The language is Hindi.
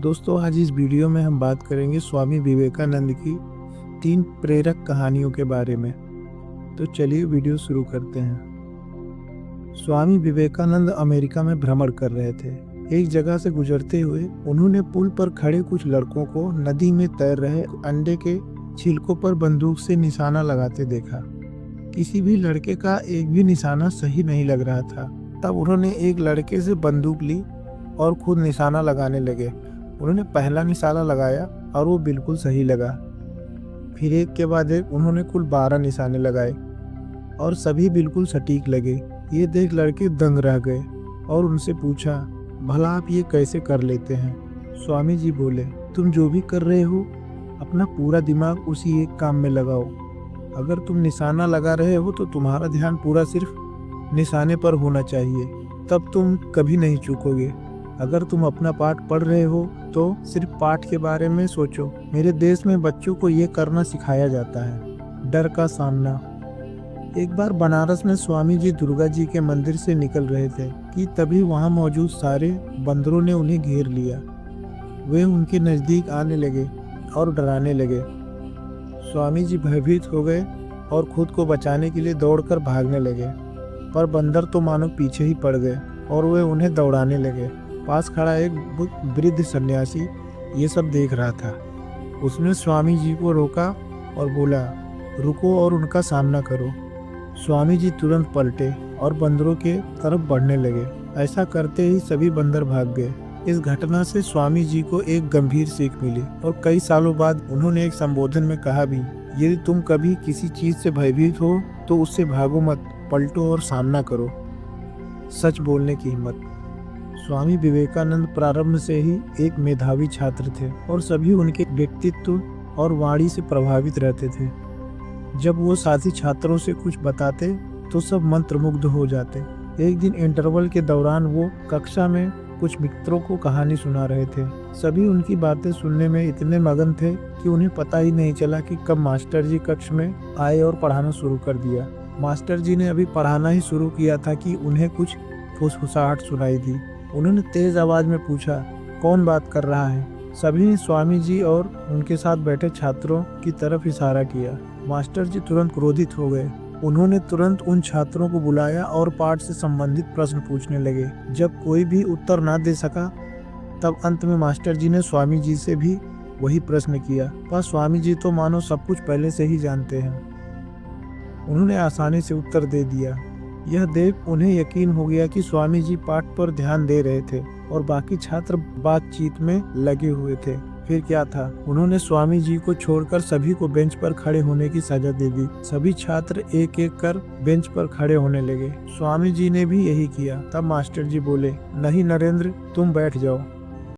दोस्तों, आज इस वीडियो में हम बात करेंगे स्वामी विवेकानंद की 3 प्रेरक कहानियों के बारे में। तो चलिए वीडियो शुरू करते हैं। स्वामी विवेकानंद अमेरिका में भ्रमण कर रहे थे। एक जगह से गुजरते हुए उन्होंने पुल पर खड़े कुछ लड़कों को नदी में तैर रहे अंडे के छिलकों पर बंदूक से निशाना लगाते देखा। किसी भी लड़के का एक भी निशाना सही नहीं लग रहा था। तब उन्होंने एक लड़के से बंदूक ली और खुद निशाना लगाने लगे। उन्होंने पहला निशाना लगाया और वो बिल्कुल सही लगा। फिर एक के बाद एक उन्होंने कुल 12 निशाने लगाए और सभी बिल्कुल सटीक लगे। ये देख लड़के दंग रह गए और उनसे पूछा, भला आप ये कैसे कर लेते हैं? स्वामी जी बोले, तुम जो भी कर रहे हो अपना पूरा दिमाग उसी एक काम में लगाओ। अगर तुम निशाना लगा रहे हो तो तुम्हारा ध्यान पूरा सिर्फ निशाने पर होना चाहिए, तब तुम कभी नहीं चूकोगे। अगर तुम अपना पाठ पढ़ रहे हो तो सिर्फ पाठ के बारे में सोचो। मेरे देश में बच्चों को ये करना सिखाया जाता है, डर का सामना। एक बार बनारस में स्वामी जी दुर्गा जी के मंदिर से निकल रहे थे कि तभी वहाँ मौजूद सारे बंदरों ने उन्हें घेर लिया। वे उनके नज़दीक आने लगे और डराने लगे। स्वामी जी भयभीत हो गए और खुद को बचाने के लिए दौड़कर भागने लगे, पर बंदर तो मानो पीछे ही पड़ गए और वे उन्हें दौड़ाने लगे। पास खड़ा एक वृद्ध सन्यासी ये सब देख रहा था। उसने स्वामी जी को रोका और बोला, रुको और उनका सामना करो। स्वामी जी तुरंत पलटे और बंदरों के तरफ बढ़ने लगे। ऐसा करते ही सभी बंदर भाग गए। इस घटना से स्वामी जी को एक गंभीर सीख मिली और कई सालों बाद उन्होंने एक संबोधन में कहा भी, यदि तुम कभी किसी चीज से भयभीत हो तो उससे भागो मत, पलटो और सामना करो। सच बोलने की हिम्मत। स्वामी विवेकानंद प्रारंभ से ही एक मेधावी छात्र थे और सभी उनके व्यक्तित्व और वाणी से प्रभावित रहते थे। जब वो साथी छात्रों से कुछ बताते तो सब मंत्रमुग्ध हो जाते। एक दिन इंटरवल के दौरान वो कक्षा में कुछ मित्रों को कहानी सुना रहे थे। सभी उनकी बातें सुनने में इतने मगन थे कि उन्हें पता ही नहीं चला कि कब मास्टर जी कक्ष में आए और पढ़ाना शुरू कर दिया। मास्टर जी ने अभी पढ़ाना ही शुरू किया था कि उन्हें कुछ फुसफुसाहट सुनाई दी। उन्होंने तेज आवाज में पूछा, कौन बात कर रहा है? सभी ने स्वामी जी और उनके साथ बैठे छात्रों की तरफ इशारा किया। मास्टर जी तुरंत क्रोधित हो गए। उन्होंने तुरंत उन छात्रों को बुलाया और पाठ से संबंधित प्रश्न पूछने लगे। जब कोई भी उत्तर ना दे सका तब अंत में मास्टर जी ने स्वामी जी से भी वही प्रश्न किया, पर स्वामी जी तो मानो सब कुछ पहले से ही जानते हैं। उन्होंने आसानी से उत्तर दे दिया। यह देख उन्हें यकीन हो गया कि स्वामी जी पाठ पर ध्यान दे रहे थे और बाकी छात्र बातचीत में लगे हुए थे। फिर क्या था, उन्होंने स्वामी जी को छोड़कर सभी को बेंच पर खड़े होने की सजा दे दी। सभी छात्र एक एक कर बेंच पर खड़े होने लगे। स्वामी जी ने भी यही किया। तब मास्टर जी बोले, नहीं नरेंद्र, तुम बैठ जाओ।